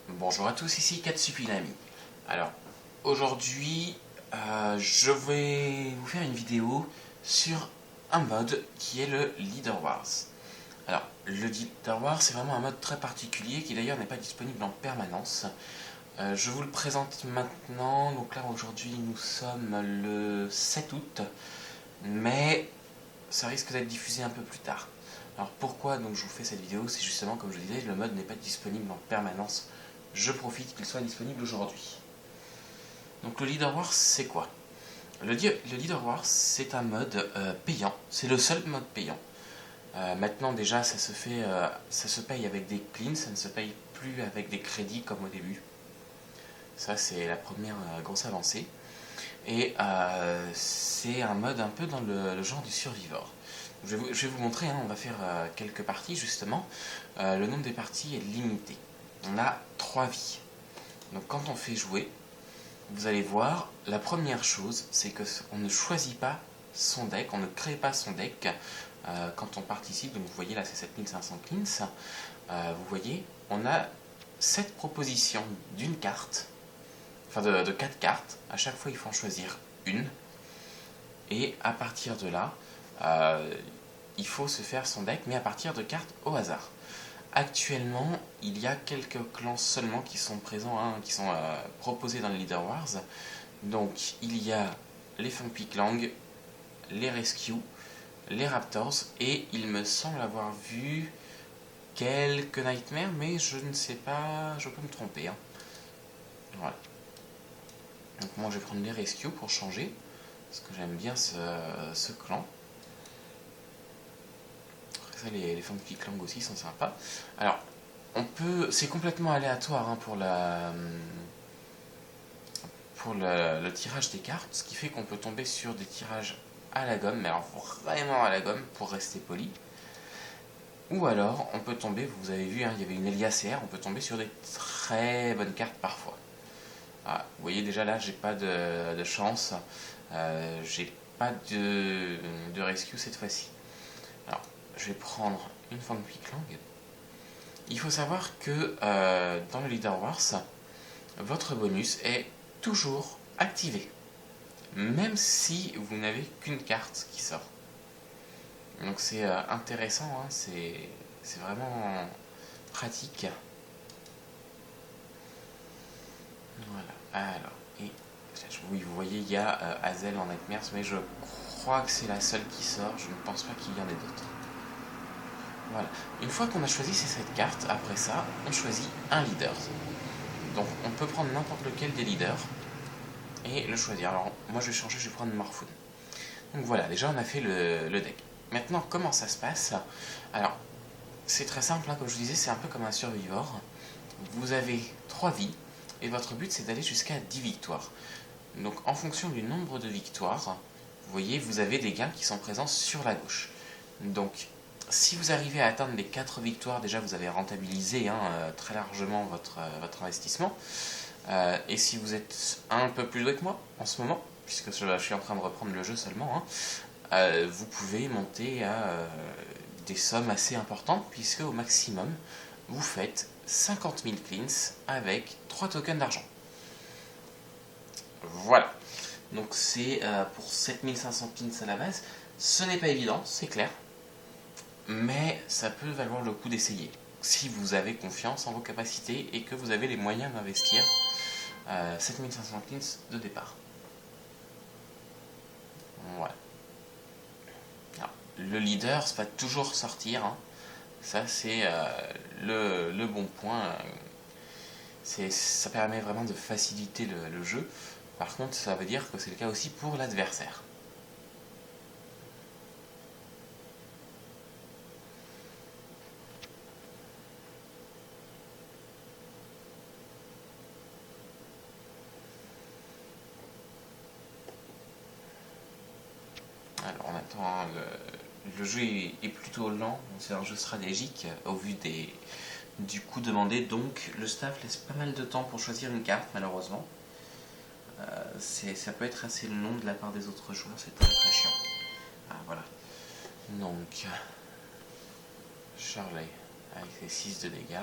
Bonjour à tous, ici Katsupinami. Alors, aujourd'hui, je vais vous faire une vidéo sur un mode qui est le Leader Wars. Alors, le Leader Wars, c'est vraiment un mode très particulier qui d'ailleurs n'est pas disponible en permanence. Je vous le présente maintenant. Donc là, aujourd'hui, nous sommes le 7 août, mais ça risque d'être diffusé un peu plus tard. Alors pourquoi donc je vous fais cette vidéo? C'est justement, comme je vous disais, le mode n'est pas disponible en permanence. Je profite qu'il soit disponible aujourd'hui. Donc le Leader Wars, c'est quoi? Le Leader Wars, c'est un mode payant. C'est le seul mode payant. Maintenant déjà, ça se paye avec des cleans, ça ne se paye plus avec des crédits comme au début. Ça, c'est la première grosse avancée. Et c'est un mode un peu dans le genre du Survivor. Je vais vous montrer, hein, on va faire quelques parties justement. Le nombre des parties est limité. On a 3 vies. Donc quand on fait jouer, vous allez voir, la première chose, c'est qu'on ne choisit pas son deck, on ne crée pas son deck quand on participe. Donc vous voyez là, c'est 7500 cleans. Vous voyez, on a 7 propositions d'une carte, enfin de 4 cartes. À chaque fois, il faut en choisir une. Et à partir de là, il faut se faire son deck, mais à partir de cartes au hasard. Actuellement, il y a quelques clans seulement qui sont présents, hein, qui sont proposés dans le Leader Wars. Donc, il y a les Funky Clan, les Rescue, les Raptors, et il me semble avoir vu quelques Nightmares, mais je ne sais pas, je peux me tromper. Hein. Voilà. Donc moi, je vais prendre les Rescue pour changer, parce que j'aime bien ce clan. Ça, les Funky Clan aussi sont sympas. Alors, c'est complètement aléatoire hein, pour le tirage des cartes, ce qui fait qu'on peut tomber sur des tirages à la gomme, mais alors vraiment à la gomme pour rester poli. Ou alors, on peut tomber, vous avez vu, hein, il y avait une Eliacer, on peut tomber sur des très bonnes cartes parfois. Ah, vous voyez déjà là, j'ai pas de chance, j'ai pas de rescue cette fois-ci. Alors, je vais prendre une Funky Clan. Il faut savoir que dans le Leader Wars, votre bonus est toujours activé, même si vous n'avez qu'une carte qui sort. Donc c'est intéressant, hein, c'est vraiment pratique. Voilà, alors, et oui, vous voyez, il y a Hazel en Nightmares, mais je crois que c'est la seule qui sort, je ne pense pas qu'il y en ait d'autres. Voilà, une fois qu'on a choisi ces 7 cartes, après ça, on choisit un leader. Donc on peut prendre n'importe lequel des leaders et le choisir. Alors moi je vais changer, je vais prendre Morphone. Donc voilà, déjà on a fait le deck. Maintenant comment ça se passe? Alors c'est très simple, hein, comme je vous disais, c'est un peu comme un Survivor. Vous avez 3 vies et votre but c'est d'aller jusqu'à 10 victoires. Donc en fonction du nombre de victoires, vous voyez, vous avez des gains qui sont présents sur la gauche. Donc si vous arrivez à atteindre les 4 victoires, déjà vous avez rentabilisé hein, très largement votre investissement. Et si vous êtes un peu plus doué que moi en ce moment, puisque je suis en train de reprendre le jeu seulement, hein, vous pouvez monter à des sommes assez importantes, puisque au maximum, vous faites 50 000 cleans avec 3 tokens d'argent. Voilà. Donc c'est pour 7500 cleans à la base. Ce n'est pas évident, c'est clair, mais ça peut valoir le coup d'essayer. Si vous avez confiance en vos capacités et que vous avez les moyens d'investir 7500 cleans de départ. Voilà. Alors, le leader va toujours sortir. Hein. Ça, c'est le bon point. Ça permet vraiment de faciliter le jeu. Par contre, ça veut dire que c'est le cas aussi pour l'adversaire. Alors, on attend. Hein, le jeu est plutôt lent. C'est un jeu stratégique au vu du coût demandé. Donc, le staff laisse pas mal de temps pour choisir une carte, malheureusement. Ça peut être assez long de la part des autres joueurs, c'est très très chiant. Ah, voilà. Donc, Shirley avec ses 6 de dégâts.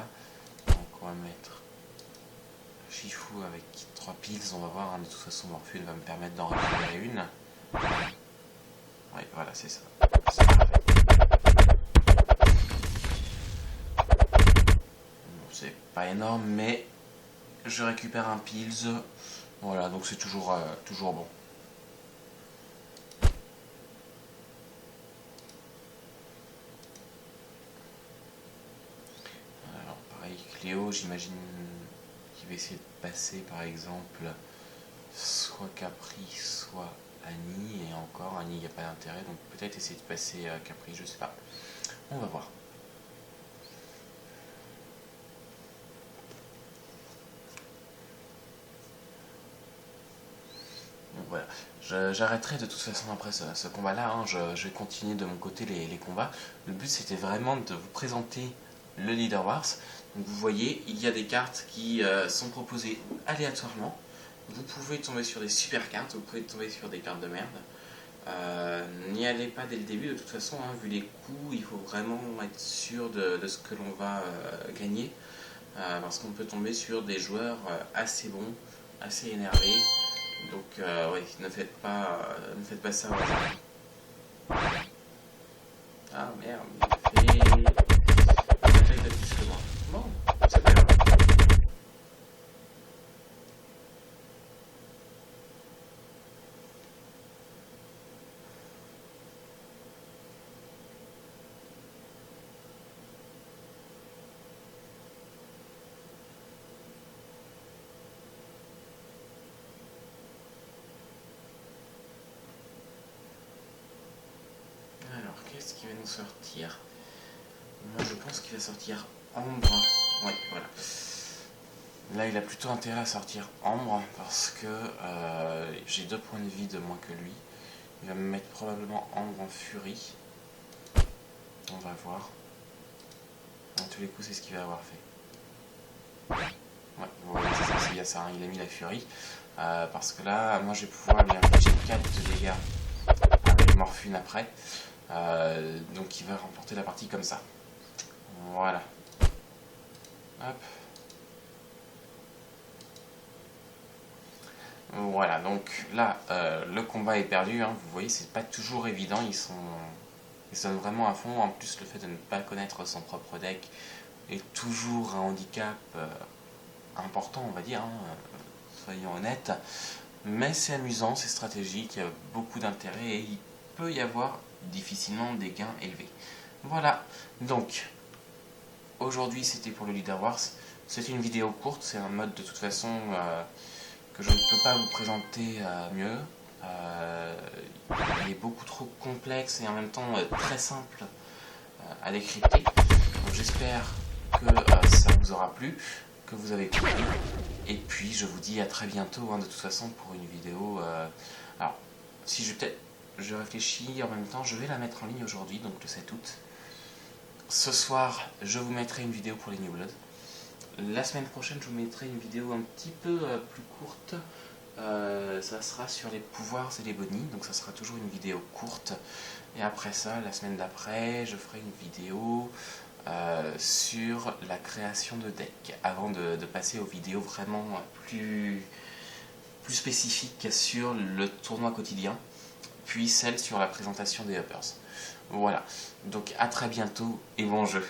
Donc, on va mettre fifou avec 3 piles, on va voir, hein, de toute façon Morphune va me permettre d'en récupérer une. Oui, voilà, c'est ça. C'est parfait. Bon, c'est pas énorme, mais je récupère un pills. Voilà, donc c'est toujours bon. Alors pareil, Cléo, j'imagine qu'il va essayer de passer par exemple soit Capri, soit Annie, et encore Annie, il n'y a pas d'intérêt, donc peut-être essayer de passer Capri, je sais pas. On va voir. Donc voilà, j'arrêterai de toute façon après ce combat-là, hein. Je vais continuer de mon côté les combats. Le but c'était vraiment de vous présenter le Leader Wars. Donc vous voyez, il y a des cartes qui sont proposées aléatoirement. Vous pouvez tomber sur des super cartes, vous pouvez tomber sur des cartes de merde. N'y allez pas dès le début, de toute façon, hein, vu les coups, il faut vraiment être sûr de ce que l'on va gagner. Parce qu'on peut tomber sur des joueurs assez bons, assez énervés. Donc, oui, ne faites pas ça au hasard. Ah merde, il fait de plus que moi. Bon, c'est pas grave. Alors, qu'est-ce qui va nous sortir? Moi, je pense qu'il va sortir Ambre. Ouais, voilà. Là, il a plutôt intérêt à sortir Ambre parce que j'ai 2 points de vie de moins que lui. Il va me mettre probablement Ambre en furie. On va voir. Dans tous les coups, c'est ce qu'il va avoir fait. Ouais, vous voyez, c'est ça, hein, il a mis la furie. Parce que là, moi, je vais pouvoir lui infliger 4 de dégâts avec Morphune après. Donc, il va remporter la partie comme ça. Voilà. Hop. Voilà, donc là, le combat est perdu, hein, vous voyez, c'est pas toujours évident, ils sont vraiment à fond. En plus, le fait de ne pas connaître son propre deck est toujours un handicap important, on va dire, hein, soyons honnêtes. Mais c'est amusant, c'est stratégique, il y a beaucoup d'intérêt et il peut y avoir difficilement des gains élevés. Voilà, donc aujourd'hui c'était pour le Leader Wars. C'est une vidéo courte, c'est un mode de toute façon que je ne peux pas vous présenter mieux. Il est beaucoup trop complexe et en même temps très simple à décrypter. Donc j'espère que ça vous aura plu, que vous avez compris. Et puis je vous dis à très bientôt, hein, de toute façon pour une vidéo. Alors si je réfléchis en même temps, je vais la mettre en ligne aujourd'hui, donc le 7 août. Ce soir, je vous mettrai une vidéo pour les New Blood. La semaine prochaine, je vous mettrai une vidéo un petit peu plus courte. Ça sera sur les pouvoirs et les bonnies, donc ça sera toujours une vidéo courte. Et après ça, la semaine d'après, je ferai une vidéo sur la création de deck, avant de passer aux vidéos vraiment plus spécifiques sur le tournoi quotidien, puis celle sur la présentation des uppers. Voilà, donc à très bientôt et bon jeu.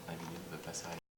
La vidéo ne veut pas s'arrêter.